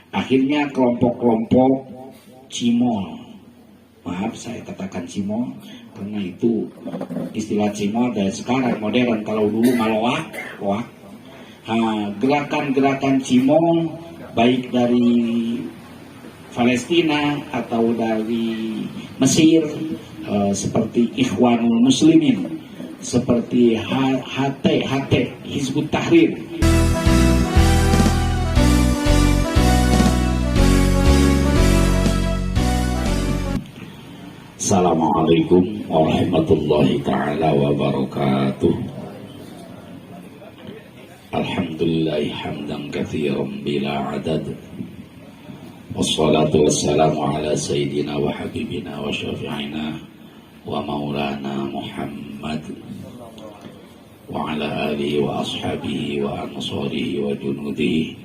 Akhirnya kelompok-kelompok cimol, maaf saya katakan cimol karena itu istilah cimol dari sekarang modern, kalau dulu maloak, loak. Gerakan-gerakan cimol baik dari Palestina atau dari Mesir, seperti Ikhwanul Muslimin, seperti HT, Hizbut Tahrir. Assalamualaikum warahmatullahi ta'ala wabarakatuh. Alhamdulillahi hamdan katsiran bila adad. Wassalatu wassalamu ala sayyidina wa habibina wa syafi'ina wa maulana Muhammad wa ala alihi wa ashabihi wa ansarihi wa junudihi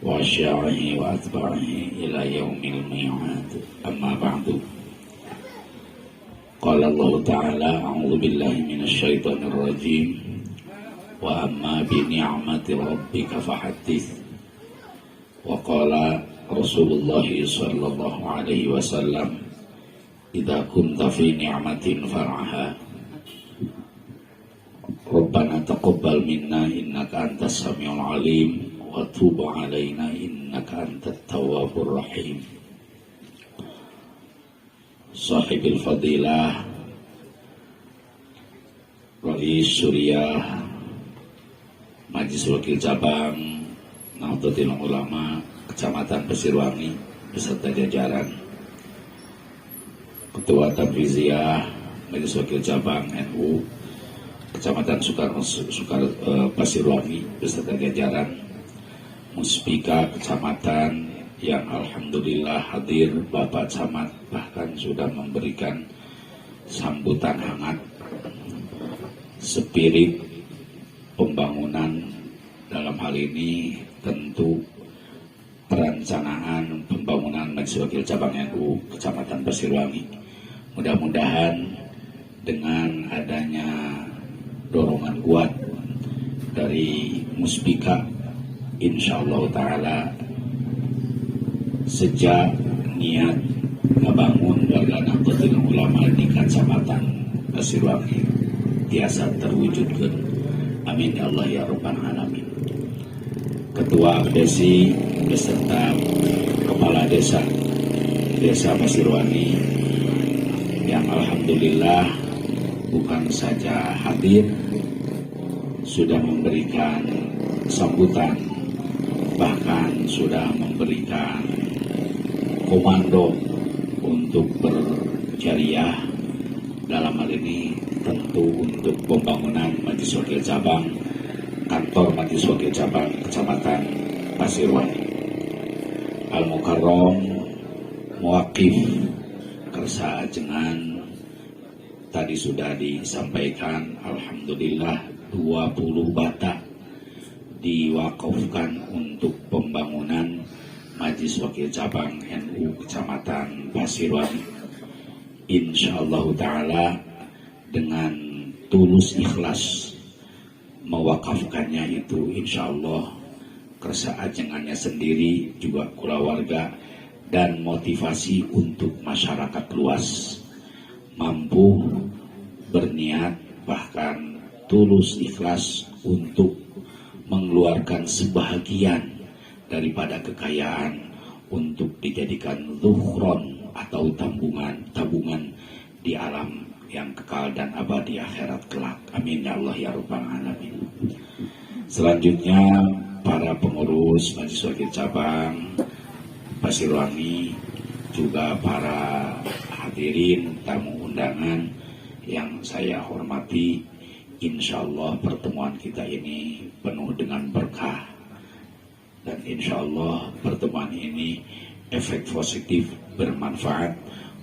wa sya'ihi wa atba'ihi ila yaumil mi'ad. Amma ba'du. Qala Allah Ta'ala, a'udzu billahi minasyaitonir rajim, wa amma bi ni'mati rabbika fahaddits. Wa qala Rasulullah sallallahu alaihi wasallam, idza kunta fi ni'matin far'aha. Rabbana taqabbal minna innaka antas samiul alim wa tub alaina innaka antat tawwabur rahim. Sahibil Fadilah Rais Suriah Majelis Wakil Cabang Nahdlatul Ulama Kecamatan Pasirwangi beserta jajaran, Ketua Tanfiziyah Majelis Wakil Cabang NU Kecamatan Pasirwangi beserta jajaran, Muspika Kecamatan yang alhamdulillah hadir Bapak Camat, bahkan sudah memberikan sambutan hangat. Spirit pembangunan dalam hal ini tentu perencanaan pembangunan Majelis Wakil Cabang NU Kecamatan Pasirwangi. Mudah-mudahan dengan adanya dorongan kuat dari Muspika, insyaallah ta'ala sejak niat membangun warga Nahdlatul Ulama di Kecamatan Pasirwangi biasa terwujudkan. Amin ya Allah ya Rabbal Alamin. Ketua Desi beserta Kepala Desa Pasirwangi yang alhamdulillah bukan saja hadir, sudah memberikan sambutan, bahkan sudah memberikan komando untuk berjariah dalam hal ini tentu untuk pembangunan Majelis Wakil Cabang, kantor Majelis Wakil Cabang Kecamatan Pasirwangi. Al-Mukarram Muwakif Kersa Ajengan tadi sudah disampaikan, alhamdulillah 20 bata diwakafkan untuk pembangunan Majelis Wakil Cabang NU Kecamatan Pasirwangi. Insyaallah ta'ala dengan tulus ikhlas mewakafkannya itu, insyaallah kersa ajengannya sendiri juga keluarga dan motivasi untuk masyarakat luas mampu berniat bahkan tulus ikhlas untuk mengeluarkan sebahagian daripada kekayaan untuk dijadikan zuhron atau tabungan di alam yang kekal dan abadi akhirat kelak. Amin ya Allah ya Rabbal Alamin. Selanjutnya para pengurus Majelis Wakil Cabang Pasirwangi, juga para hadirin tamu undangan yang saya hormati, insya Allah pertemuan kita ini penuh dengan berkah. Dan insya Allah pertemuan ini efek positif bermanfaat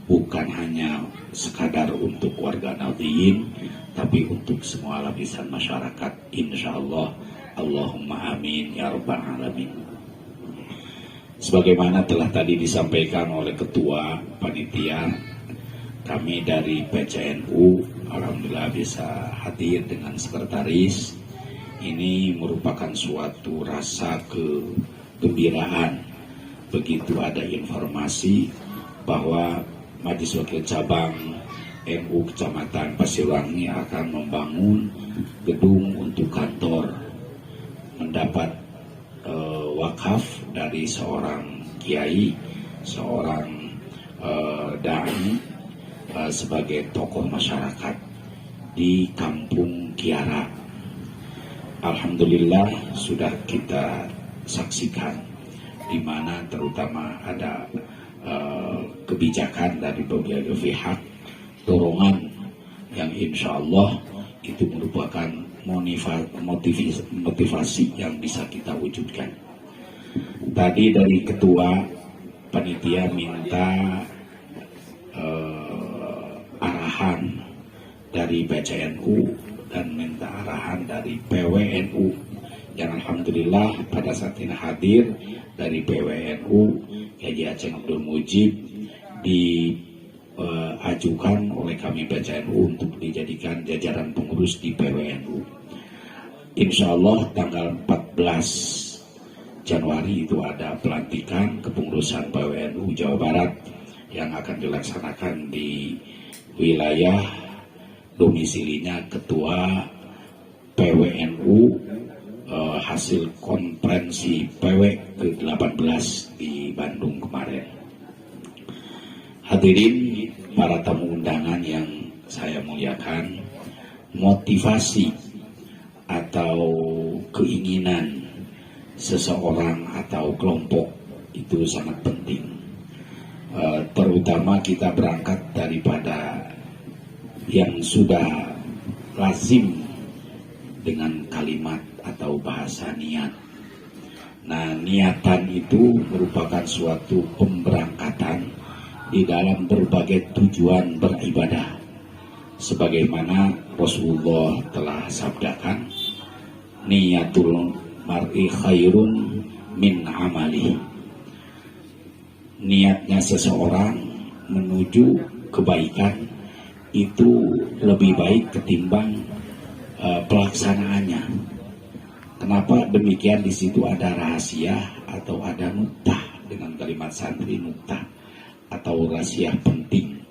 bukan hanya sekadar untuk warga Nahdliyin, tapi untuk semua lapisan masyarakat. Insya Allah, Allahumma amin ya Rabbal Alamin. Sebagaimana telah tadi disampaikan oleh Ketua Panitia, kami dari PCNU alhamdulillah bisa hadir dengan sekretaris. Ini merupakan suatu rasa kegembiraan begitu ada informasi bahwa Majelis Wakil Cabang NU Kecamatan Pasirwangi akan membangun gedung untuk kantor, mendapat wakaf dari seorang kiai, seorang dai sebagai tokoh masyarakat di Kampung Kiara. Alhamdulillah sudah kita saksikan, di mana terutama ada kebijakan dari beberapa pihak, dorongan yang insya Allah itu merupakan motivasi yang bisa kita wujudkan. Tadi dari ketua panitia minta arahan dari BCNU dan minta arahan dari PWNU, yang alhamdulillah pada saat ini hadir dari PWNU Haji Aceh Abdul Mujib diajukan oleh kami BCNU untuk dijadikan jajaran pengurus di PWNU. Insya Allah tanggal 14 Januari itu ada pelantikan kepengurusan PWNU Jawa Barat yang akan dilaksanakan di wilayah domisilinya ketua PWNU hasil konferensi PW ke-18 di Bandung kemarin. Hadirin para tamu undangan yang saya muliakan, motivasi atau keinginan seseorang atau kelompok itu sangat penting. Terutama kita berangkat daripada yang sudah lazim dengan kalimat atau bahasa niat. Nah, niatan itu merupakan suatu pemberangkatan di dalam berbagai tujuan beribadah. Sebagaimana Rasulullah telah sabdakan, niyatul mar'i khairun min amali. Niatnya seseorang menuju kebaikan itu lebih baik ketimbang pelaksanaannya. Kenapa demikian? Di situ ada rahasia atau ada nuktah, dengan kalimat santri nuktah atau rahasia penting.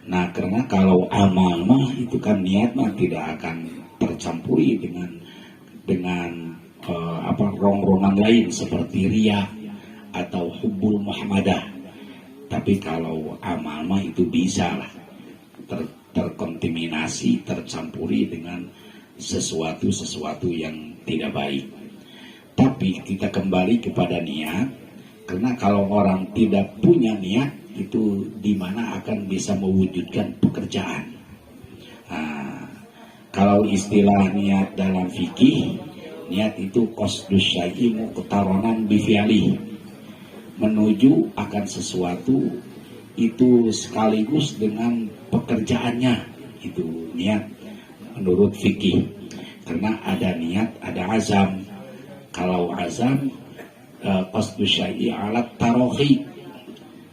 Nah, karena kalau amal mah itu kan niat mah tidak akan tercampuri dengan rongrongan lain seperti riya atau hubbul muhammadah. Tapi kalau amal mah itu bisa lah terkontaminasi, tercampuri dengan sesuatu yang tidak baik. Tapi kita kembali kepada niat, karena kalau orang tidak punya niat itu di mana akan bisa mewujudkan pekerjaan. Nah, kalau istilah niat dalam fikih, niat itu qasdus syai'i muqtaranan bifi'li, menuju akan sesuatu itu sekaligus dengan pekerjaannya. Itu niat menurut fikih. Karena ada niat, ada azam. Kalau azam qasdus syai'i alat tarohi.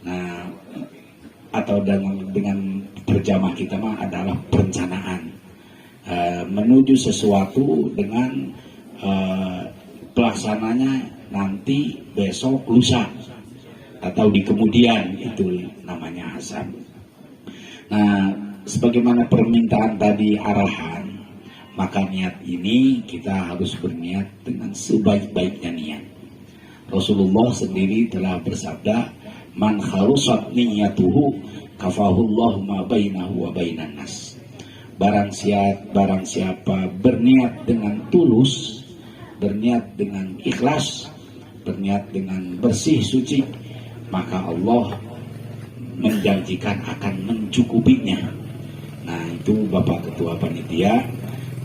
Nah, atau dengan terjemah kita mah adalah perencanaan, menuju sesuatu dengan pelaksananya nanti, besok, lusa, atau di kemudian. Itu namanya azam. Nah, sebagaimana permintaan tadi arahan, maka niat ini kita harus berniat dengan sebaik-baiknya niat. Rasulullah sendiri telah bersabda, man khalusat niyatuhu kafahullahu ma bainahu wa bainan nas. Barang siapa berniat dengan tulus, berniat dengan ikhlas, berniat dengan bersih suci, maka Allah menjanjikan akan mencukupinya. Nah, itu Bapak Ketua Panitia.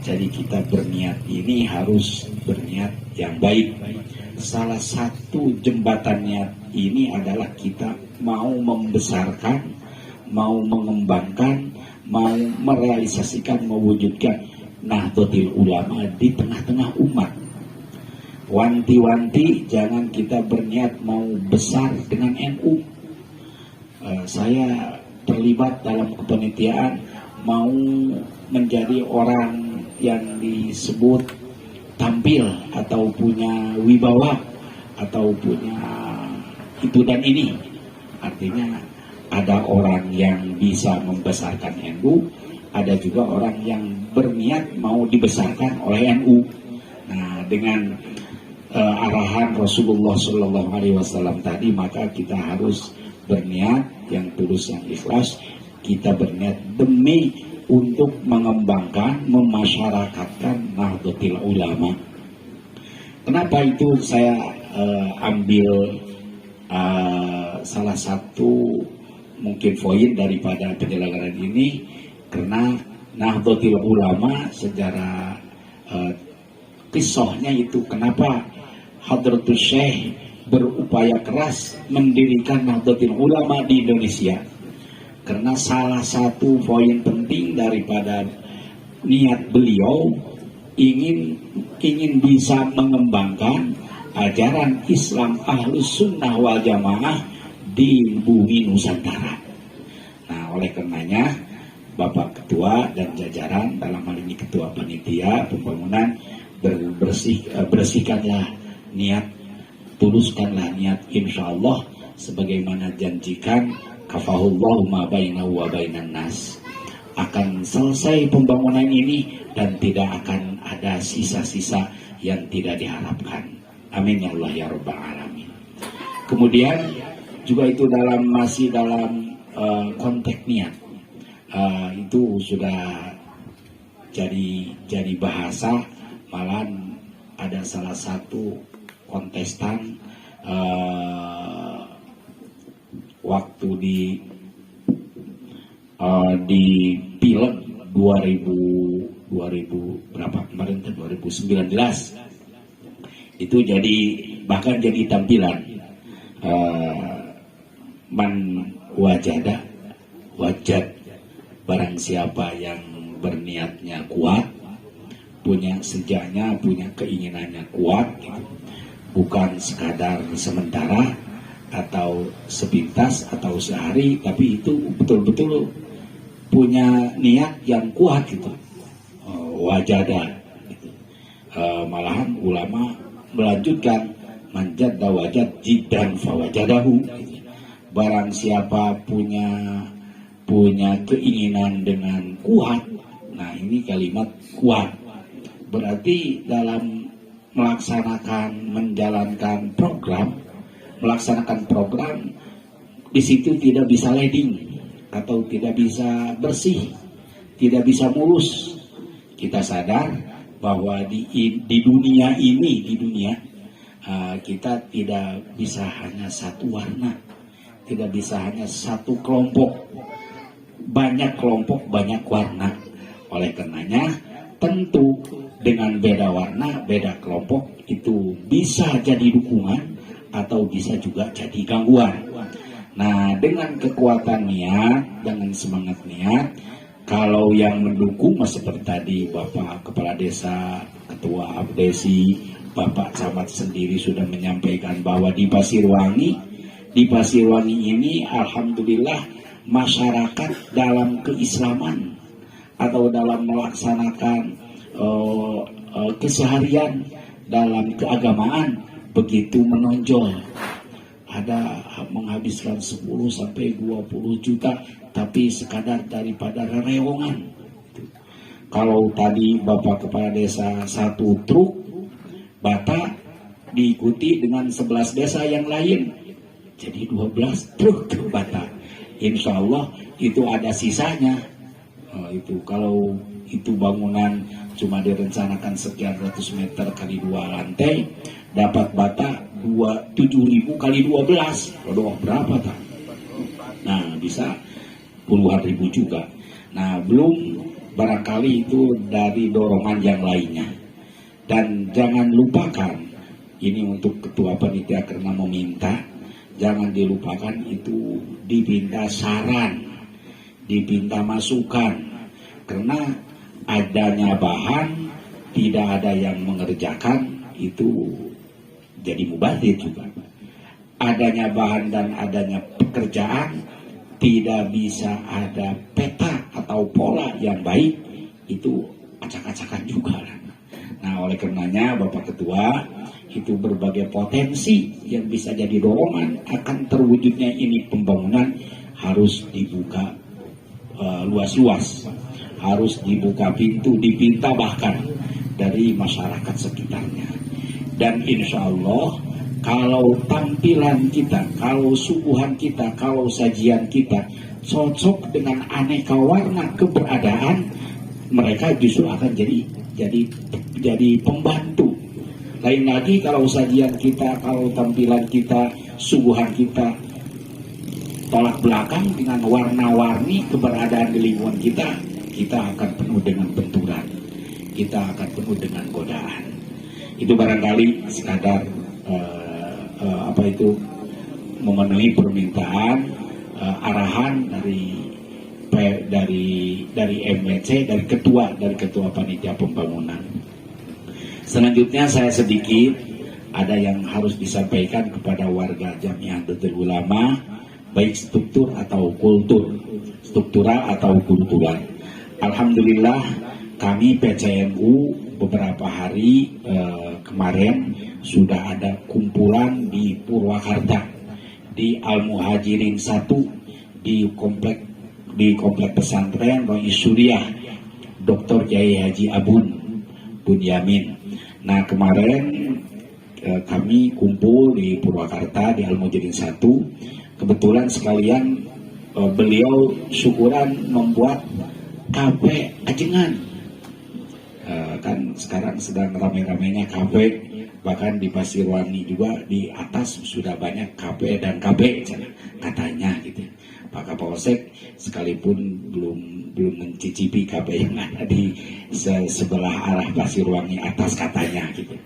Jadi kita berniat ini harus berniat yang baik. Salah satu jembatan niat ini adalah kita mau membesarkan, mau mengembangkan, mau merealisasikan, mewujudkan Nahdlatul Ulama di tengah-tengah umat. Wanti-wanti jangan kita berniat mau besar dengan NU. Saya terlibat dalam kepanitiaan mau menjadi orang yang disebut tampil atau punya wibawa atau punya itu dan ini. Artinya ada orang yang bisa membesarkan NU, ada juga orang yang berniat mau dibesarkan oleh NU. Nah, dengan arahan Rasulullah Shallallahu Alaihi Wasallam tadi, maka kita harus berniat yang tulus, yang ikhlas. Kita berniat demi untuk mengembangkan, memasyarakatkan Nahdlatul Ulama. Kenapa itu saya ambil salah satu mungkin poin daripada penyelenggaraan ini, karena Nahdlatul Ulama sejarah kisahnya itu kenapa Hadratus Syekh berupaya keras mendirikan Nahdlatul Ulama di Indonesia. Karena salah satu poin penting daripada niat beliau ingin bisa mengembangkan ajaran Islam Ahlus Sunnah wal Jamaah di bumi Nusantara. Nah, oleh karenanya Bapak Ketua dan jajaran, dalam hal ini Ketua Panitia Pembangunan, bersihkanlah niat, tuluskanlah niat, insya Allah sebagaimana janjikan kafahullahu ma bainahu wa bainan nas, akan selesai pembangunan ini dan tidak akan ada sisa-sisa yang tidak diharapkan. Amin ya Allah ya Rabbal Alamin. Kemudian juga itu masih dalam konteks niat, itu sudah jadi bahasa. Malah ada salah satu kontestan waktu di Pileg 2000 berapa kemarin, 2019 itu bahkan jadi tampilan man wajad, barang siapa yang berniatnya kuat, punya sejaknya, punya keinginannya kuat gitu. Bukan sekadar sementara atau sepintas atau sehari, tapi itu betul-betul punya niat yang kuat gitu. Wajada gitu. Malahan ulama melanjutkan manjadda wajad jiddan fawajadahu gitu. Barang siapa punya keinginan dengan kuat, nah ini kalimat kuat berarti dalam menjalankan program, melaksanakan program, di situ tidak bisa leading atau tidak bisa bersih, tidak bisa mulus. Kita sadar bahwa di dunia kita tidak bisa hanya satu warna, tidak bisa hanya satu kelompok, banyak kelompok, banyak warna. Oleh karenanya tentu dengan beda warna, beda kelompok itu bisa jadi dukungan atau bisa juga jadi gangguan. Nah, dengan kekuatan niat, dengan semangat niat, kalau yang mendukung seperti tadi Bapak Kepala Desa, Ketua Abdesi, Bapak Camat sendiri sudah menyampaikan bahwa di Pasirwangi ini alhamdulillah masyarakat dalam keislaman atau dalam melaksanakan keseharian dalam keagamaan begitu menonjol. Ada menghabiskan 10 sampai 20 juta tapi sekadar daripada rerewongan. Kalau tadi Bapak Kepala Desa 1 truk bata diikuti dengan 11 desa yang lain, jadi 12 truk bata. Insya Allah itu ada sisanya. Itu kalau itu bangunan cuma direncanakan sekian ratus meter kali 2 lantai, dapat bata 7.000 kali 12. Waduh, berapa tak? Nah, bisa puluhan ribu juga. Nah, belum barangkali itu dari dorongan yang lainnya. Dan jangan lupakan, ini untuk Ketua Panitia karena meminta, jangan dilupakan itu dipinta saran, dipinta masukan. Karena adanya bahan, tidak ada yang mengerjakan, itu jadi mubazir juga. Adanya bahan dan adanya pekerjaan, tidak bisa ada peta atau pola yang baik, itu acak-acakan juga. Nah, oleh karenanya Bapak Ketua, itu berbagai potensi yang bisa jadi dorongan akan terwujudnya ini pembangunan harus dibuka luas-luas, harus dibuka pintu, dipinta bahkan dari masyarakat sekitarnya. Dan insya Allah kalau tampilan kita, kalau suguhan kita, kalau sajian kita cocok dengan aneka warna keberadaan, mereka justru akan jadi pembantu. Lain lagi kalau sajian kita, kalau tampilan kita, suguhan kita tolak belakang dengan warna-warni keberadaan di lingkungan kita, kita akan penuh dengan benturan, kita akan penuh dengan godaan. Itu barangkali sekadar memenuhi permintaan arahan dari MWC, dari ketua panitia pembangunan. Selanjutnya saya sedikit ada yang harus disampaikan kepada warga Jamiah Nahdlatul Ulama, baik struktural atau kultural. Alhamdulillah kami PCNU beberapa hari kemarin sudah ada kumpulan di Purwakarta, di Al-Muhajirin 1, di komplek pesantren Rois Suriah Dr. Kiai Haji Abun Bunyamin. Nah kemarin kami kumpul di Purwakarta di Al-Muhajirin 1. Kebetulan sekalian beliau syukuran membuat kafe ajengan. Kan sekarang sedang rame-ramenya kafe, bahkan di Pasirwangi juga di atas sudah banyak kafe dan kafe katanya gitu. Pak Kapolsek sekalipun belum mencicipi kafe yang ada di sebelah arah Pasirwangi atas katanya gitu.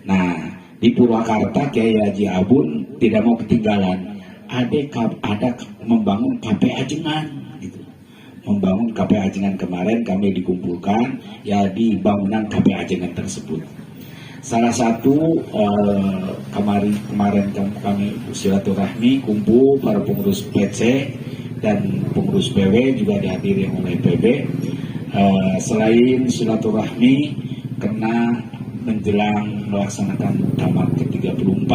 Nah di Purwakarta Kiai Haji Abun tidak mau ketinggalan, ada membangun kafe ajengan gitu. Membangun kafe ajengan kemarin kami dikumpulkan ya di bangunan kafe ajengan tersebut. Salah satu kemarin kami silaturahmi kumpul para pengurus PC dan pengurus PW juga dihadiri oleh PB. Selain silaturahmi karena menjelang melaksanakan muktamar ke-34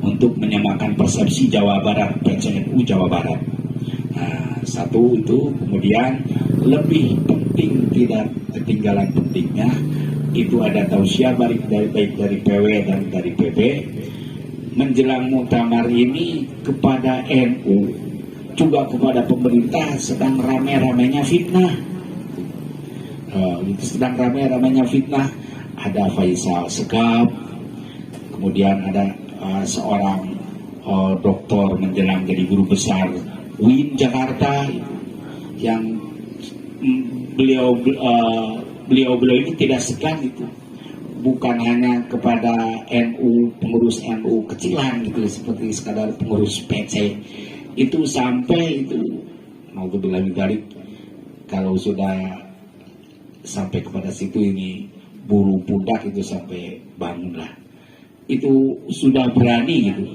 untuk menyamakan persepsi Jawa Barat, PCNU Jawa Barat. Nah, satu itu, kemudian lebih penting tidak ketinggalan pentingnya itu ada tausiah baik dari PW dan dari PB menjelang muktamar ini kepada NU, juga kepada pemerintah sedang rame-ramenya fitnah. Sedang rame-ramenya fitnah. Ada Faisal Segaf, kemudian ada seorang doktor menjelang jadi guru besar UIN Jakarta yang beliau ini tidak segan itu, bukan hanya kepada NU, pengurus NU kecilan gitu seperti sekadar pengurus PC itu, sampai itu mau bilang kalau sudah sampai kepada situ ini bulu pundak itu sampai bangunlah, itu sudah berani gitu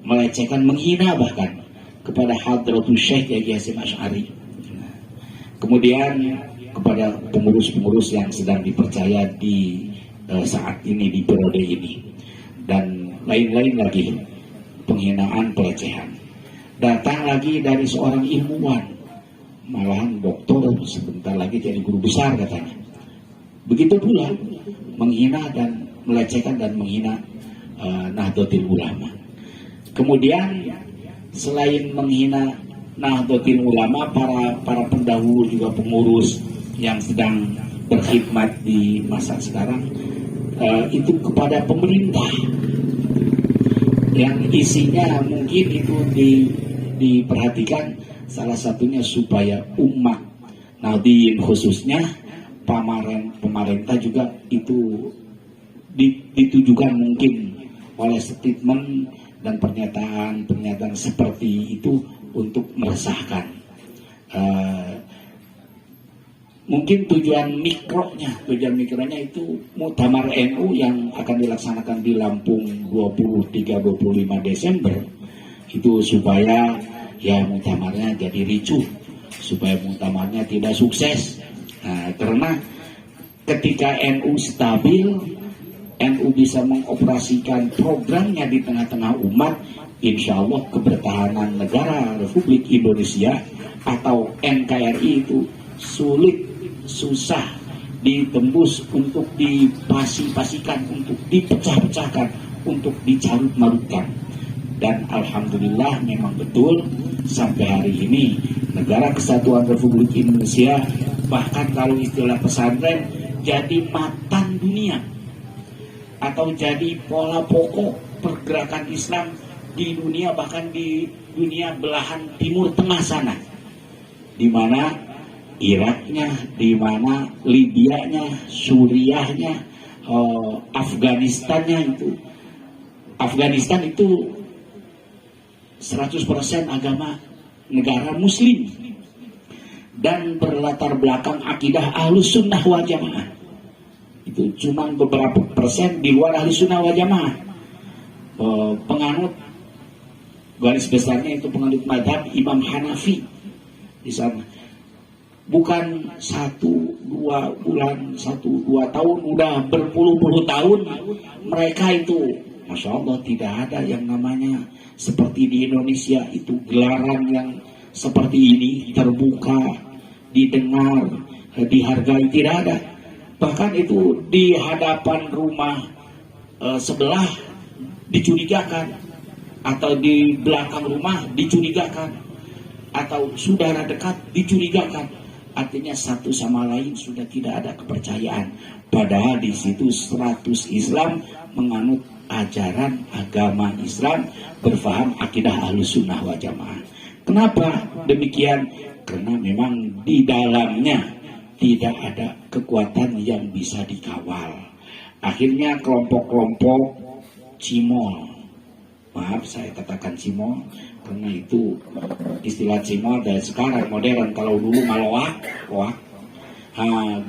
melecehkan, menghina bahkan kepada Hadratul Syekh Kiai Hasyim Asy'ari. Kemudian kepada pengurus-pengurus yang sedang dipercaya di saat ini, di periode ini, dan lain-lain lagi penghinaan, pelecehan. Datang lagi dari seorang ilmuwan, malahan doktor, sebentar lagi jadi guru besar katanya. Begitu pula menghina dan melecehkan dan menghina Nahdlatul Ulama. Kemudian selain menghina Nahdlatul Ulama, para pendahulu juga pengurus yang sedang berkhidmat di masa sekarang itu kepada pemerintah yang isinya mungkin itu diperhatikan, salah satunya supaya umat Nahdien khususnya pemerintah juga itu ditujukan mungkin oleh statement dan pernyataan seperti itu untuk meresahkan. Mungkin tujuan mikronya itu muktamar NU yang akan dilaksanakan di Lampung 23-25 Desember itu supaya ya muktamarnya jadi ricuh, supaya muktamarnya tidak sukses. Nah, karena ketika NU stabil, NU bisa mengoperasikan programnya di tengah-tengah umat, insya Allah kebertahanan negara Republik Indonesia atau NKRI itu sulit, susah ditembus, untuk dipasi-pasikan, untuk dipecah-pecahkan, untuk dicarut-marutkan. Dan alhamdulillah memang betul sampai hari ini negara kesatuan Republik Indonesia, bahkan kalau istilah pesantren, jadi matan dunia atau jadi pola pokok pergerakan Islam di dunia, bahkan di dunia belahan timur tengah sana, di mana Iraknya, di mana Libyanya, Suriahnya, Afganistannya itu. Afghanistan itu 100% agama negara Muslim dan berlatar belakang akidah Ahlus Sunnah wal Jamaah. Itu cuma beberapa persen di luar Ahli Sunnah wal Jamaah. Penganut garis besarnya itu penganut madhab Imam Hanafi di sana. Bukan 1-2 bulan, 1-2 tahun, udah berpuluh-puluh tahun mereka itu, Masya Allah, tidak ada yang namanya seperti di Indonesia itu gelaran yang seperti ini, terbuka, didengar, dihargai, tidak ada. Bahkan itu di hadapan rumah sebelah dicurigakan, atau di belakang rumah dicurigakan, atau saudara dekat dicurigakan. Artinya satu sama lain sudah tidak ada kepercayaan. Padahal di situ 100 Islam menganut ajaran agama Islam, berfaham akidah Ahlus Sunnah wal Jamaah. Kenapa demikian? Karena memang di dalamnya tidak ada kekuatan yang bisa dikawal. Akhirnya kelompok-kelompok cimol, maaf saya katakan cimol, karena itu istilah cimol dari sekarang modern. Kalau dulu maloak,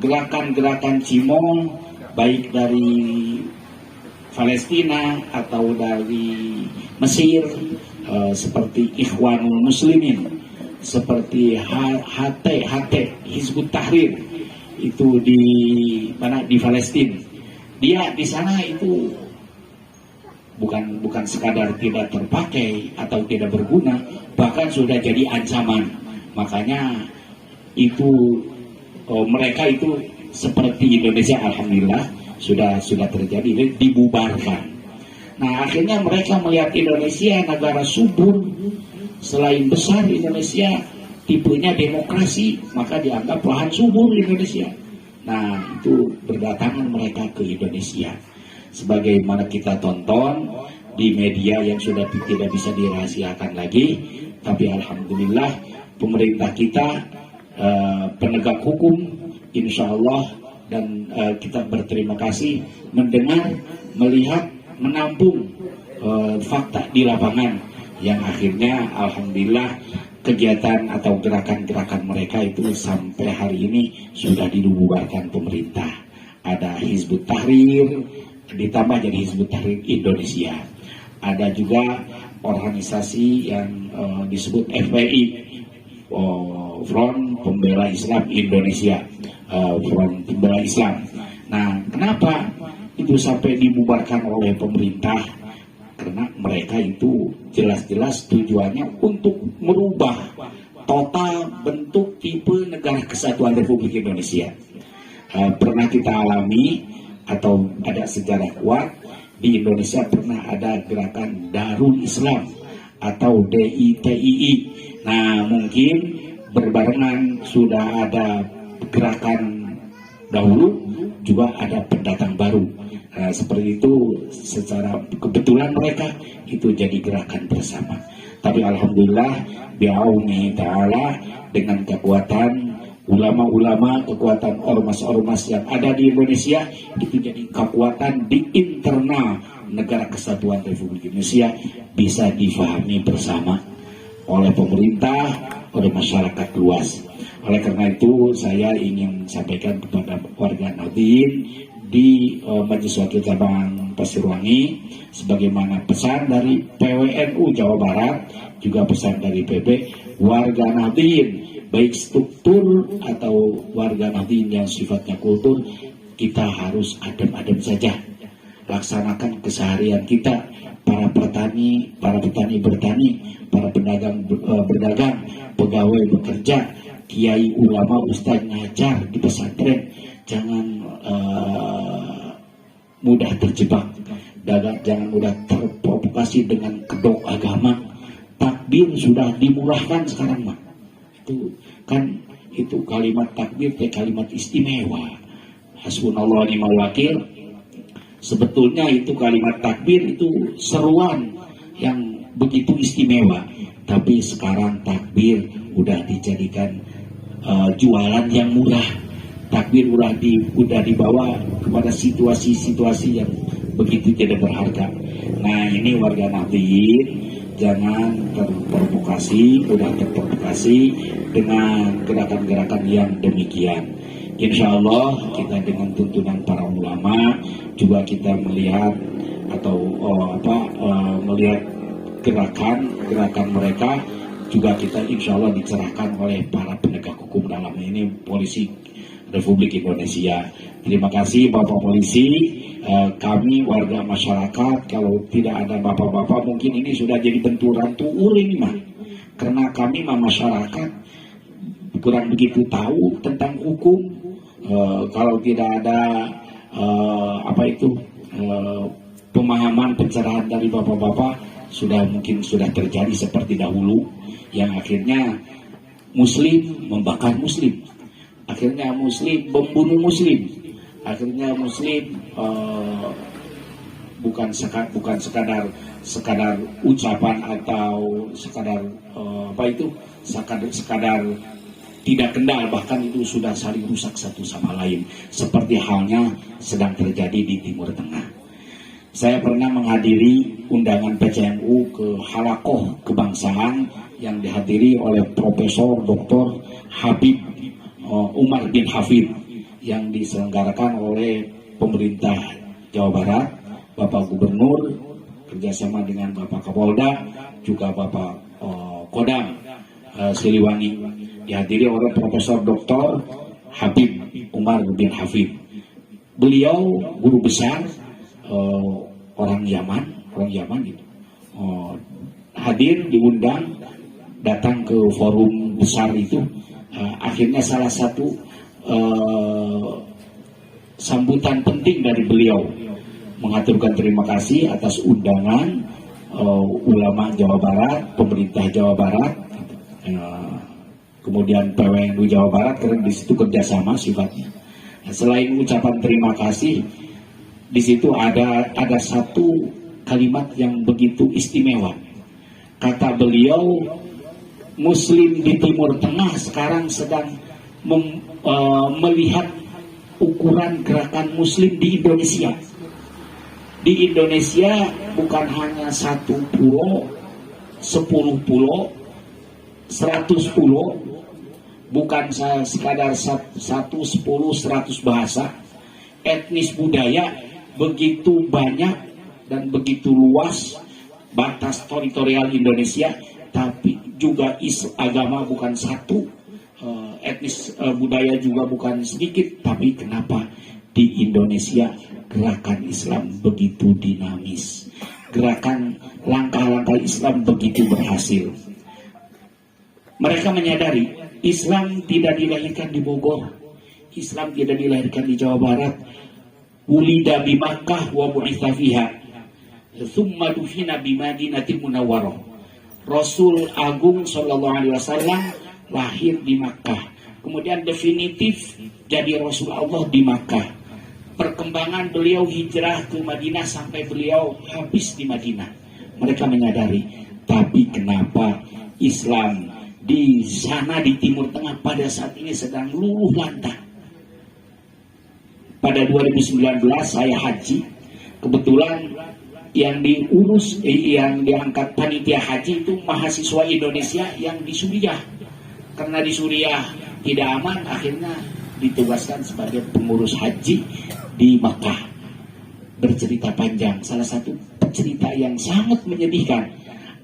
gerakan-gerakan cimol baik dari Palestina atau dari Mesir, seperti Ikhwanul Muslimin, seperti HT Hizbut Tahrir itu di mana, di Palestina. Dia di sana itu bukan sekadar tidak terpakai atau tidak berguna, bahkan sudah jadi ancaman. Makanya itu mereka itu seperti Indonesia, alhamdulillah sudah terjadi, dibubarkan. Nah, akhirnya mereka melihat Indonesia negara subur, selain besar Indonesia tipenya demokrasi, maka dianggap lahan subur Indonesia. Nah, itu berdatangan mereka ke Indonesia. Sebagaimana kita tonton di media yang sudah tidak bisa dirahasiakan lagi, tapi alhamdulillah pemerintah kita, penegak hukum, insya Allah, dan kita berterima kasih mendengar, melihat, menampung fakta di lapangan, yang akhirnya alhamdulillah kegiatan atau gerakan-gerakan mereka itu sampai hari ini sudah dibubarkan pemerintah. Ada Hizbut Tahrir, ditambah jadi Hizbut Tahrir Indonesia. Ada juga organisasi yang disebut FPI, Front Pembela Islam Indonesia, Front Pembela Islam. Nah, kenapa itu sampai dibubarkan oleh pemerintah? Karena mereka itu jelas-jelas tujuannya untuk merubah total bentuk tipe negara kesatuan Republik Indonesia. Pernah kita alami atau ada sejarah kuat di Indonesia, pernah ada gerakan Darul Islam atau DITII. Nah, mungkin berbarengan sudah ada gerakan dahulu, juga ada pendatang baru. Nah, seperti itu, secara kebetulan mereka itu jadi gerakan bersama. Tapi alhamdulillah bi'auni ta'ala, dengan kekuatan ulama-ulama, kekuatan ormas-ormas yang ada di Indonesia, itu jadi kekuatan di internal negara kesatuan Republik Indonesia, bisa difahami bersama oleh pemerintah, oleh masyarakat luas. Oleh karena itu saya ingin sampaikan kepada warga Nahdien di Majelis Wakil Cabang Pasirwangi, sebagaimana pesan dari PWNU Jawa Barat, juga pesan dari PB, warga Nahdien baik struktur atau warga Nahdien yang sifatnya kultur, kita harus adem-adem saja. laksanakan keseharian kita, para petani bertani, para pedagang berdagang, pegawai bekerja, kiai, ulama, ustadz ngajar di pesantren. Jangan mudah terjebak, jangan mudah terprovokasi dengan kedok agama. Takbir sudah dimurahkan sekarang mah. Itu kalimat takbir kalimat istimewa. Hasbunallah wa ni'mal wakil. Sebetulnya itu kalimat takbir itu seruan yang begitu istimewa. Tapi sekarang takbir udah dijadikan jualan yang murah. Takbir udah dibawa kepada situasi-situasi yang begitu tidak berharga. Nah, ini warga Nahdliyin jangan mudah terprovokasi dengan gerakan-gerakan yang demikian. Insya Allah kita dengan tuntunan para ulama juga kita melihat melihat gerakan mereka juga kita insya Allah dicerahkan oleh para penegak hukum, dalam ini polisi Republik Indonesia. Terima kasih Bapak Polisi. Kami warga masyarakat, kalau tidak ada bapak-bapak mungkin ini sudah jadi benturan tuur ini mah, karena kami masyarakat kurang begitu tahu tentang hukum. Kalau tidak ada pemahaman pencerahan dari bapak-bapak, mungkin sudah terjadi seperti dahulu yang akhirnya muslim membakar muslim, akhirnya muslim membunuh muslim, akhirnya muslim bukan sekadar ucapan atau sekadar tidak kendal, bahkan itu sudah saling rusak satu sama lain, seperti halnya sedang terjadi di Timur Tengah. Saya pernah menghadiri undangan PCNU ke halakoh kebangsaan yang dihadiri oleh Profesor Dr. Habib Umar bin Hafid yang diselenggarakan oleh pemerintah Jawa Barat, Bapak Gubernur kerjasama dengan Bapak Kapolda, juga Bapak Kodam Siliwangi, dihadiri oleh Profesor Dr. Habib Umar bin Hafid. Beliau guru besar, orang Yaman gitu. Hadir, diundang, datang ke forum besar itu. Akhirnya salah satu sambutan penting dari beliau mengaturkan terima kasih atas undangan ulama Jawa Barat, pemerintah Jawa Barat, kemudian PWNU Jawa Barat, karena di situ kerjasama sifatnya. Selain ucapan terima kasih, di situ ada satu kalimat yang begitu istimewa. Kata beliau, Muslim di Timur Tengah sekarang sedang melihat ukuran gerakan Muslim di Indonesia. Di Indonesia bukan hanya 1 pulau, 10 pulau, 100 pulau, bukan sekadar 1, 10, 100 bahasa, etnis budaya begitu banyak dan begitu luas batas teritorial Indonesia, tapi juga agama bukan satu, etnis budaya juga bukan sedikit. Tapi kenapa di Indonesia gerakan Islam begitu dinamis, gerakan langkah-langkah Islam begitu berhasil? Mereka menyadari Islam tidak dilahirkan di Bogor, Islam tidak dilahirkan di Jawa Barat. Wulida bi Makkah wa bu'itsa fiha, tsumma dufina bi Madinatil Munawwarah. Rasul Agung sallallahu alaihi wasallam lahir di Makkah, kemudian definitif jadi Rasul Allah di Makkah. Perkembangan beliau hijrah ke Madinah sampai beliau habis di Madinah. Mereka menyadari, tapi kenapa Islam di sana di Timur Tengah pada saat ini sedang luluh lantah? Pada 2019 saya haji, kebetulan yang diangkat panitia haji itu mahasiswa Indonesia yang di Suriah. Karena di Suriah tidak aman, akhirnya ditugaskan sebagai pengurus haji di Makkah. Bercerita panjang, salah satu cerita yang sangat menyedihkan,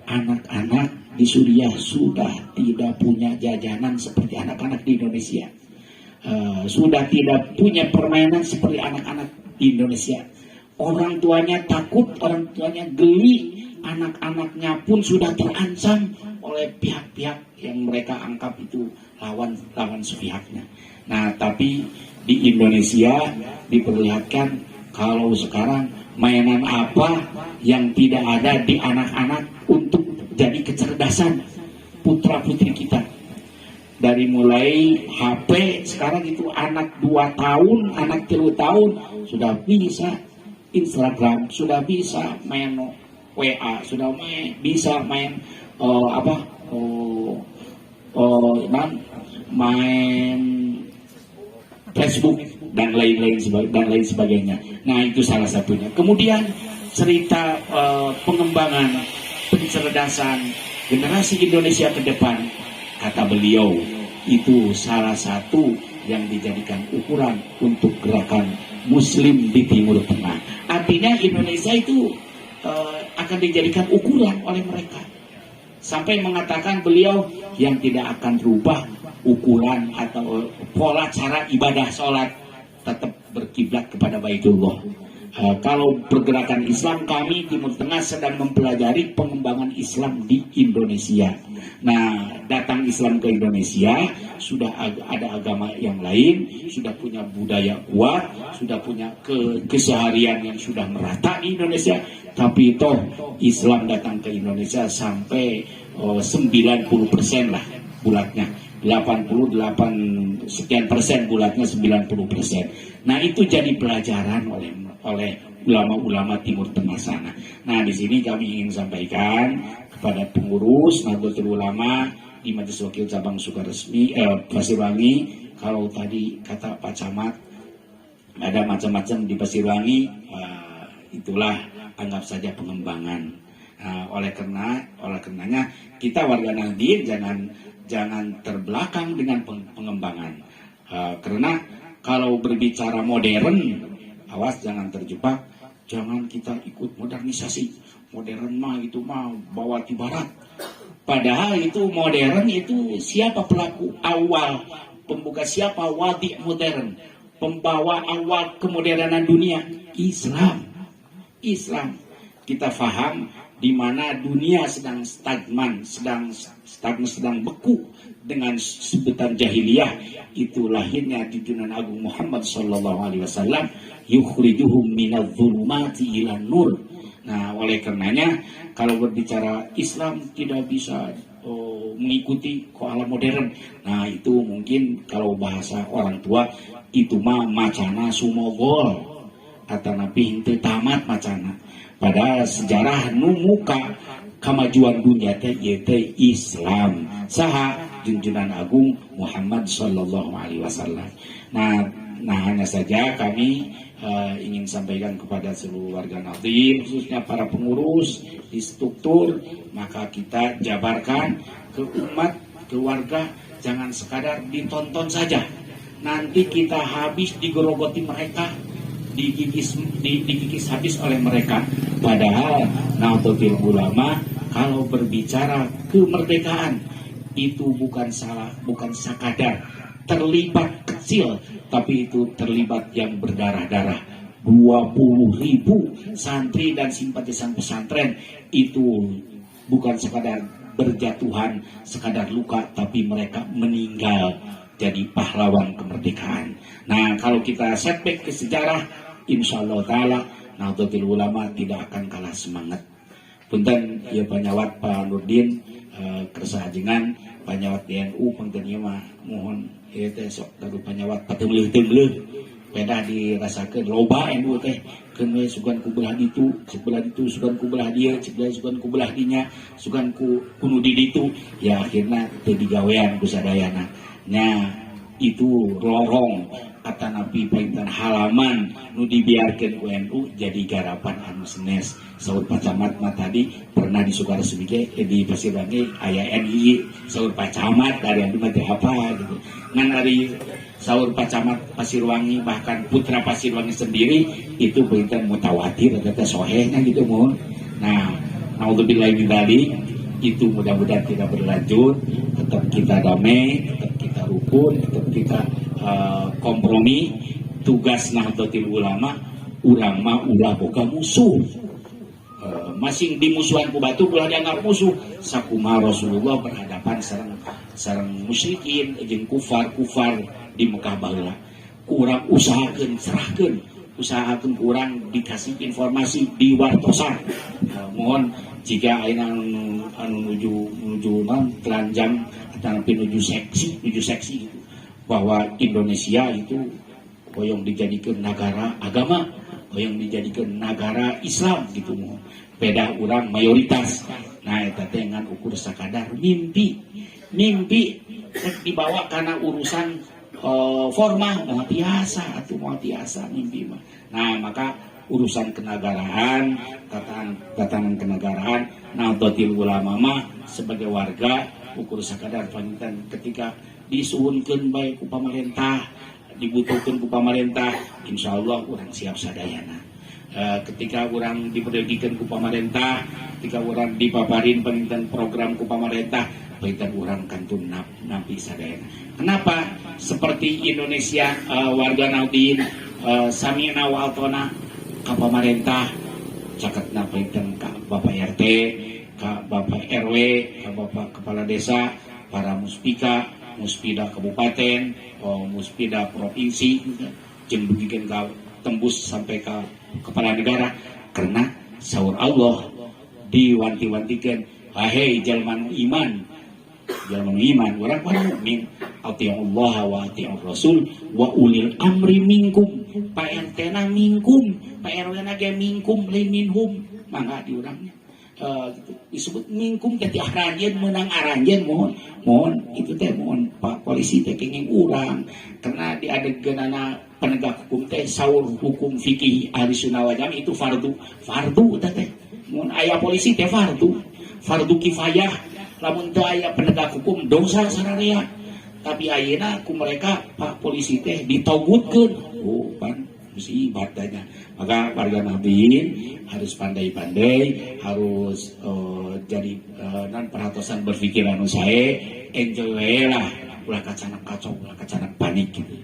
anak-anak di Suriah sudah tidak punya jajanan seperti anak-anak di Indonesia, sudah tidak punya permainan seperti anak-anak di Indonesia. Orang tuanya takut, orang tuanya geli, anak-anaknya pun sudah terancam oleh pihak-pihak yang mereka anggap itu lawan sepihaknya. Nah, tapi di Indonesia diperlihatkan kalau sekarang mainan apa yang tidak ada di anak-anak untuk jadi kecerdasan putra-putri kita. Dari mulai HP sekarang itu anak 2 tahun, anak 3 tahun sudah bisa Instagram, sudah bisa main WA, sudah bisa main main Facebook dan lain sebagainya. Nah, itu salah satunya. Kemudian cerita pengembangan pencerdasan generasi Indonesia ke depan, kata beliau, itu salah satu yang dijadikan ukuran untuk gerakan Muslim di Timur Tengah. Artinya Indonesia itu akan dijadikan ukuran oleh mereka. Sampai mengatakan beliau yang tidak akan berubah ukuran atau pola cara ibadah sholat tetap berkiblat kepada Baitullah. Kalau pergerakan Islam, kami Timur Tengah sedang mempelajari pengembangan Islam di Indonesia. Nah, datang Islam ke Indonesia, sudah ada agama yang lain, sudah punya budaya kuat, sudah punya keseharian yang sudah merata di Indonesia. Tapi toh Islam datang ke Indonesia sampai 90% lah bulatnya. 88 sekian persen bulatnya 90%. Nah, itu jadi pelajaran oleh ulama-ulama Timur Tengah sana. Nah, di sini kami ingin sampaikan kepada pengurus Nahdlatul Ulama di Majelis Wakil Cabang Sukaresmi Pasirwangi, kalau tadi kata Pak Camat ada macam-macam di Pasirwangi, itulah anggap saja pengembangan. Oleh karenanya kita warga Nahdien jangan terbelakang dengan pengembangan, karena kalau berbicara modern, awas jangan terjebak, jangan kita ikut modernisasi. Modern mah itu mah bawa di barat. Padahal itu modern itu siapa pelaku awal, pembuka siapa wadi modern, pembawa awal kemodernan dunia? Islam. Kita faham di mana dunia sedang stagnan, sedang beku dengan sebutan jahiliyah. Itu lahirnya junjungan Agung Muhammad sallallahu alaihi wasallam, yukhrijuhum minadh-dhulumati ilan nur. Nah, oleh karenanya kalau berbicara Islam tidak bisa mengikuti koala modern. Nah, itu mungkin kalau bahasa orang tua itu mah macana sumogol atau nabi henteu tamat macana. Pada sejarah numuka kemajuan dunia teh yaitu Islam saha junjunan Agung Muhammad sallallahu alaihi wasallam. Nah, hanya saja kami ingin sampaikan kepada seluruh warga Nahdien, khususnya para pengurus di struktur, maka kita jabarkan ke umat, ke warga, jangan sekadar ditonton saja. Nanti kita habis digerogoti mereka, dikikis habis oleh mereka. Padahal Nahdlatul Ulama kalau berbicara kemerdekaan itu bukan sekadar terlibat kecil, tapi itu terlibat yang berdarah-darah. 20.000 santri dan simpatisan pesantren itu bukan sekadar berjatuhan, sekadar luka, tapi mereka meninggal jadi pahlawan kemerdekaan. Nah, kalau kita setback ke sejarah, insya Allah ta'ala Nahdlatul Ulama tidak akan kalah semangat. Punten ya panyawat Pak Nurdin kersajengan panyawat DNU punten ieu mah mohon ieu teh sok dagu panyawat pateuleuh-teuleuh peda dirasakeun loba NU teh keun we sugan ku belah ditu, sebelah ditu sugan ku belah dieu, sugan ku belah dinya, sugan ku nu di ditu, ya akhirna teu digawean ku sadayana. Nya itu lorong kata Nabi Paintan halaman nu dibiarkan UNU jadi garapan anu senes. Saur Pak Camat mah tadi pernah di Sukaresmi di Pasirwangi aya NI, saur Pak Camat dari anu mah apa gitu. Ngan dari saur Pak Camat Pasirwangi bahkan putra Pasirwangi sendiri itu Paintan mutawatir kata sohehnya gitu mohon. Nah, naudzubillah min dzalik, itu mudah-mudahan tidak berlanjut, tetap kita damai, tetap kita rukun, tetap kita kompromi. Tugas Nahdlatul Ulama urang mah ulah boga musuh. Masing dimusuhan ku batu ulah dianggap musuh. Sakumaha Rasulullah berhadapan sareng musyrikin jeung kufar di Mekah baheula. Kurang usahakeun kurang dikasih informasi diwartosan. Mohon jika ayeuna anu nuju telanjang atau nuju seksi gitu, bahwa Indonesia itu hoyong dijadikan negara agama, hoyong dijadikan negara Islam gitu. Beda orang mayoritas. Nah eta teh ngan ukur sakadar mimpi dibawa karena urusan formal mau tiasa mimpi mah. Nah maka urusan kenegaraan, tatanan kenegaraan, Nahdlatul Ulama mah sebagai warga ukur sakadar pamitan ketika disuhunkeun bae ku pamarentah, dibutuhkeun ku pamarentah, insyaallah urang siap sadayana. Ketika orang diperdagikan ku pamarentah, ketika orang dipaparin perintan program ku pamarentah, perintan orang kantun nampi sadayana. Kenapa? Seperti Indonesia warga Naudin samina wa atona ka pamarentah, caketna perintan ka Bapak RT, ka Bapak RW, ka Bapak Kepala Desa, para muspida kabupaten, muspida provinsi, jeung dugikeun ka tembus sampai ke kepala negara, karena sahur Allah diwanti-wantikan, wahai jalman iman orang mukmin, atiullah wa atiur rasul wa ulil amri minkum, PRT na minkum, PRW na ge minkum lain minhum, mangga diurangnya disebut minkum teh aranjeun menang aranjeun mohon itu teh mohon Pak polisi teh kenging urang karena di adegeunana penegak hukum teh saur hukum fikih ahli sunnah wal jamaah itu fardu teh mun aya polisi teh fardu kifayah, lamun teu aya penegak hukum dosa sararea. Tapi ayeuna ku mereka Pak polisi teh ditogutkeun kan musibah tanya. Maka warga Nahdlatul harus pandai-pandai, harus jadi perhatosan berpikir anu sae, enjoy lah, ulah kacanak kacau, ulah kacanak panik gitu.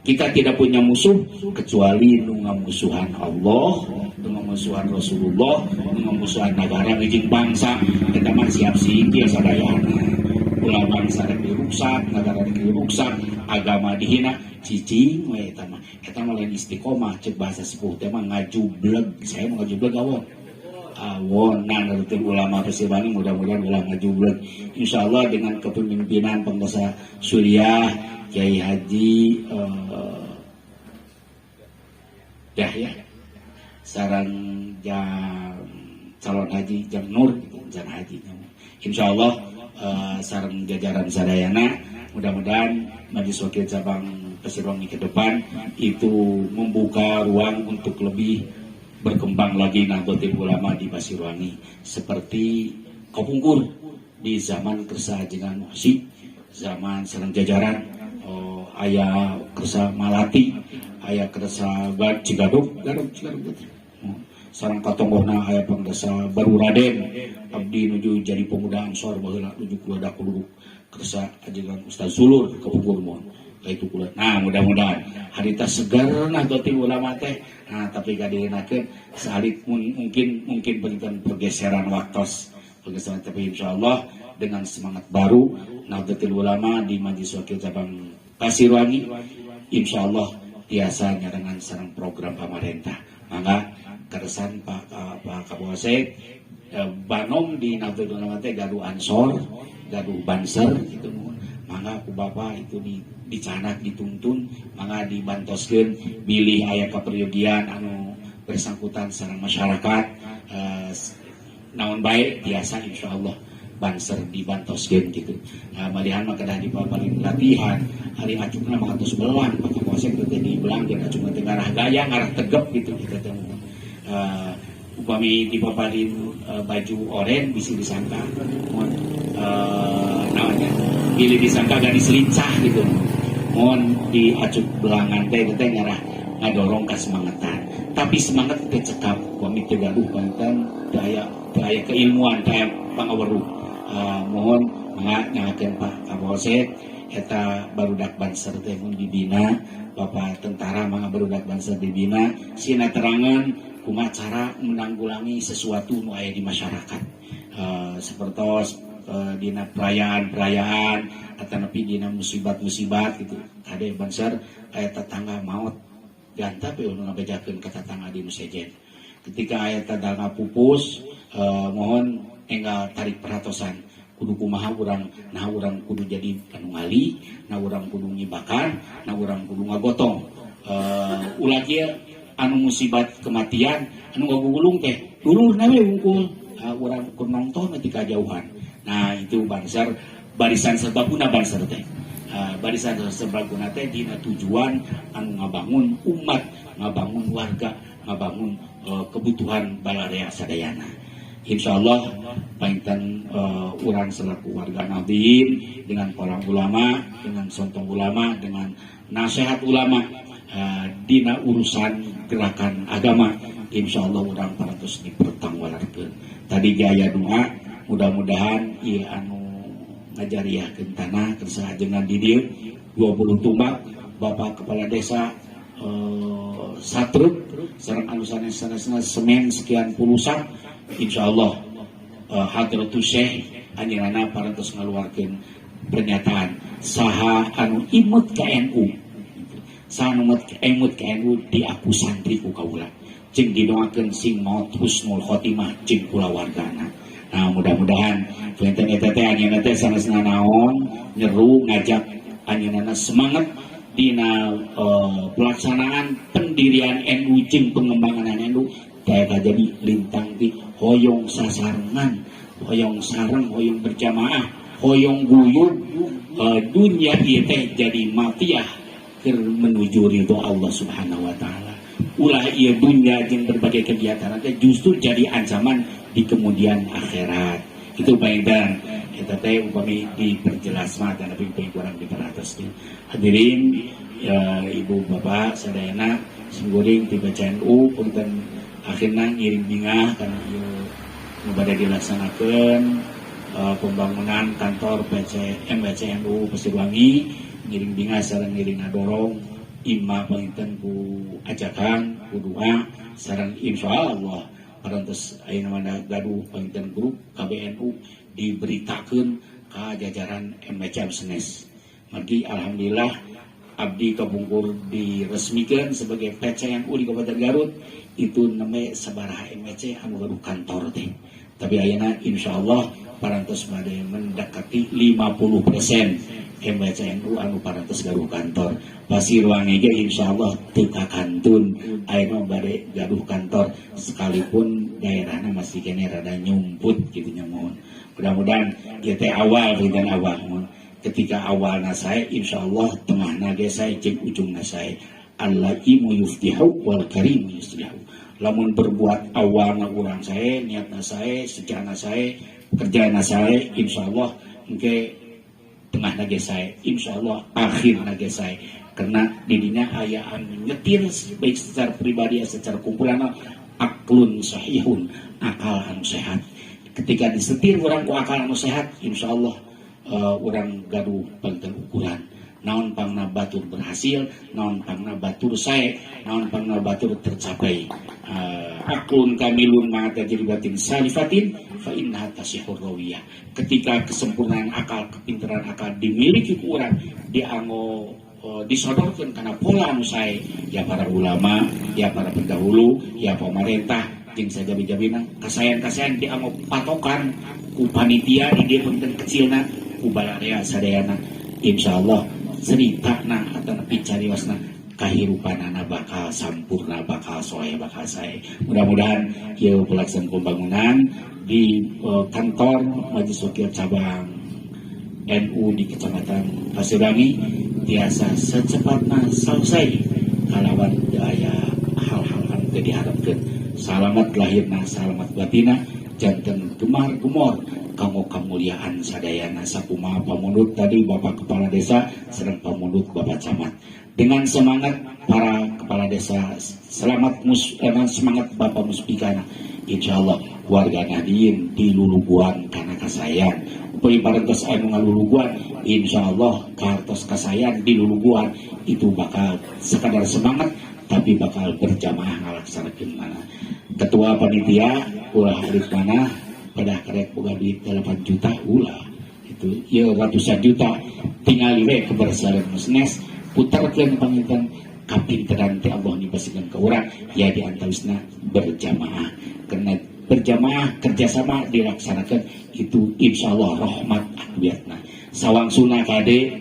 Kita tidak punya musuh kecuali nu ngamusuhan Allah, nu ngamusuhan Rasulullah, nu ngamusuhan negara jeung bangsa. Kita mah siap singkir sadayana. Ulah bangsa rek dirusak, negara rek dirusak, agama dihina, cicing we eta mah. Eta mah lain istiqomah, ceuk bahasa sepuh teh mah ngajubleg. Saya mau ngajubleg awon. Nahdlatul Ulama Persibani mudah-mudahan ulah ngajubleg. Insyaallah dengan kepemimpinan Pengdesa Suriah Kiai Haji Yahya sareng calon haji Jang Nur Jang Haji. Insyaallah sareng jajaran sadayana mudah-mudahan Majelis Wakil Cabang Persirwangi ke depan itu membuka ruang untuk lebih berkembang lagi Nahdlatul Ulama di Pasirwangi seperti Kopungkur di zaman Kersa Jengan Muhsi, zaman sareng jajaran aya Kersa Malati, aya Kersa Cigadug sareng katonggohna aya Pengdesa Baru Raden abdi nuju jadi pemuda Ansor baheula nuju kula dulur Kersa ajengan Ustaz Zulur Kopungkur mohon itu kula. Nah mudah-mudahan harita segar Nahdlatul Ulama teh. Nah tapi kadienakeun salit mungkin berikan pergeseran waktos tapi insyaallah dengan semangat baru Nahdlatul Ulama di Majelis Wakil Cabang Pasirwangi insyaallah tiasa nyarengan sareng program pamarentah. Mangga keresan Pak Kapolsek banom di Nahdlatul Ulama teh gaduh Ansor, gaduh Banser gitu. Mangga ku Bapak itu dicanak dituntun, mangga dibantoskeun bilih aya kaperyogian anu bersangkutan sareng masyarakat naon bae tiasa insyaallah Banser dibantoskeun gitu. Malihan mah kedah dipaparin latihan hari acukna mah atus belang Pak Kapolsek teh dibelang jeung acukna teh ngarah gaya ngarah tegep gitu kita teh. Upami dipaparin baju oren bisa disangka namanya pilih disangka gak diselincah gitu. Mohon diacuk belangan teh ngarah ngadorong ke semangatan. Tapi semangat teh cekap kami teh gaduh panten daya keilmuan daya pangaweruh. Mohon nyangakeun Pak Kapolsek eta barudak Banser teh mun dibina Bapak tentara mga barudak bangsa dibina sina terangan kumaha cara menanggulangi sesuatu nu aya di masyarakat seperti dina perayaan-perayaan atau nepi dina musibat-musibat gitu kade bansar aya tetangga maut ganta pe nu ngabejakeun ka tetangga di nu sejen ketika aya tetangga pupus mohon enggal tarik perhatosan kudu kumaha urang kudu jadi anu ngali nah urang kudu ngibakar nah urang kudu ngagotong ulah kieu anu musibat kematian anu ngagugulung teh dulur nawe wungkul urang kudu nonton di kajauhan. Nah itu bangsar barisan serbaguna bangsar teh barisan serbaguna teh dina tujuan anu ngabangun umat ngabangun warga ngabangun kebutuhan balarea sadayana. Insyaallah painten urang selaku warga Nahdien dengan para ulama dengan sontong ulama dengan nasihat ulama dina urusan gerakan agama insyaallah urang parantos dipertangwalarkeun tadi gaya doa mudah-mudahan ieu anu ngajariahkeun tanah kersajengan di dieu 20 tumbak Bapak Kepala Desa Satruk sareng anu sanes-sanesna semen sekian pulusan insyaallah Hadratus Syekh anjeunna parantos ngaluarkeun pernyataan saha anu imut ka NU saha anu imut ka NU diaku santri ku kaula jeung didoakeun sing maot husnul khotimah jeung kulawargana. Nah mudah-mudahan penten eta teh anjeunna teh sanesna naon nyeru ngajak anjeunna semangat dina pelaksanaan pendirian NU jeung pengembangan NU kayak jadi lintang di hoyong sasarengan hoyong sareng hoyong berjamaah hoyong guyub dunia ieu teh jadi mafiah keur menuju ridho Allah Subhanahu wa taala. Ulah ieu dunia jeung berbagai kegiatan teh justru jadi ancaman di kemudian akhirat. Itu baikdan eta teh upami diperjelas mah dan lebih baik kurang diperhataskeun. Hadirin ibu bapak sadayana singguring ti BCNU punten akhirna ngiring bingah karena ieu nu bade dilaksanakeun pembangunan kantor BCNU Pasirwangi ngiring bingah sareng ngiring adorong imma painten ku ajakan ku doa sareng insyaallah parantos ayeuna mah gaduh painten grup KBNU diberitakeun ka jajaran MBCM SNES. Margi alhamdulillah abdi kabungkur diresmikan sebagai PCNU di Kabupaten Garut itu namanya sabaraha MBC anu gaduh kantor teh. Tapi ayeuna insyaallah parantos bade mendekati 50% MBCNU anu parantos gaduh kantor. Pasirwangi ge insyaallah teu kakantun ayeuna bade gaduh kantor sekalipun daerahna masih kene rada nyumput kitu nya mohon. Mudah-mudahan ieu teh awal dan awal mohon. Ketika awalna saya insyaallah tengahna ge saya jeung ujungna saya Al-Laimu yuftihu wal Karim yuslihu. Lamun berbuat awalna urang saya niatna saya sejana saya kerjana saya insyaallah engke tengahna ge saya insyaallah akhirna ge saya karena didinya aya anu nyetir baik secara pribadi secara kumpulan aklun sahihun akal anu sehat. Ketika disetir urang ku akal anu sehat insyaallah urang gaduh panten ukuran naon pangna batur berhasil naon pangna batur sae naon pangna batur tercapai aklun kamilun ma tajribatin salifatin fa innaha tasihur rawiyah. Ketika kesempurnaan akal kepintaran akal dimiliki ku urang dianggo disodorkeun kana pola anu sae ya para ulama ya para pendahulu ya pemerintah jeung sajabi-jabina kasayan-kasayan dianggo patokan ku panitia di dieu punten kecilna ku balarea sadayana insyaallah ceritana atau picariosna kahirupanana bakal sampurna bakal soe bakal sae. Mudah-mudahan ieu pelaksanaan pembangunan di kantor Majelis Wakil Cabang NU di Kecamatan Pasirwangi biasa secepatnya selesai kalawan daya hal-hal anu teu diharapkeun. Salamat lahirna salamat batina janten gemar gemor kamu kemuliaan sadayana sakumaha pamunut tadi Bapak Kepala Desa serta pamunut Bapak Camat dengan semangat para kepala desa semangat Bapak Muspikana insyaallah warga Nahdien dilulubuan karena kasayan parantos anu ngaluluguan, insya Allah kartos kasayan di luluguan itu bakal sekadar semangat tapi bakal berjamaah ngalaksanakeun mana. Ketua panitia ulah harit mana pada karek boga duit 8 juta ulah itu ya ratusan juta tinggal we kebersihan musnes putarkeun panginten kapinteran teh Allah nibasikeun ka urang ya di antawisna berjamaah karena berjamaah kerjasama dilaksanakan itu insya Allah rahmat akbiatna sawang sunnah kade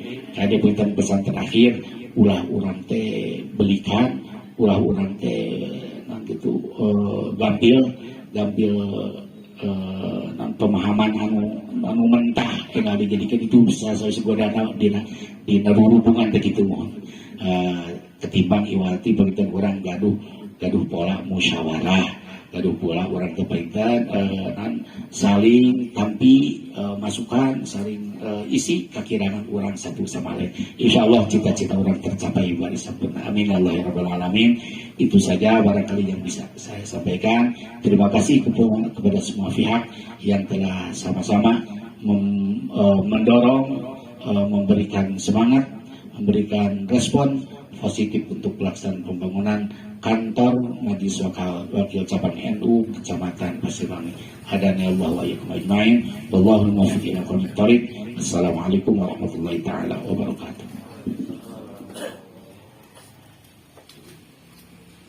punten pesan terakhir ulah urang teh belikan ulah urang teh gitu gampil pemahaman anu mentah tinggal dijadikan itu bisa saya segodana dina hubungan begitu mohon ketimbang iwati begitu orang gaduh pola musyawarah gaduh pola orang kepaitan saling tampi masukan saling isi kakirangan orang satu sama lain insyaallah cita-cita orang tercapai wa sempurna amin Allah ya rabbal alamin. Itu saja barangkali yang bisa saya sampaikan. Terima kasih kepada semua pihak yang telah sama-sama mendorong, memberikan semangat, memberikan respon positif untuk pelaksanaan pembangunan kantor Majelis Wakil Cabang NU Kecamatan Pasirwangi. Hadani Allah wa iyyakum ajmain. Wallahul muwaffiq ila aqwamit thoriq. Assalamualaikum warahmatullahi taala wabarakatuh.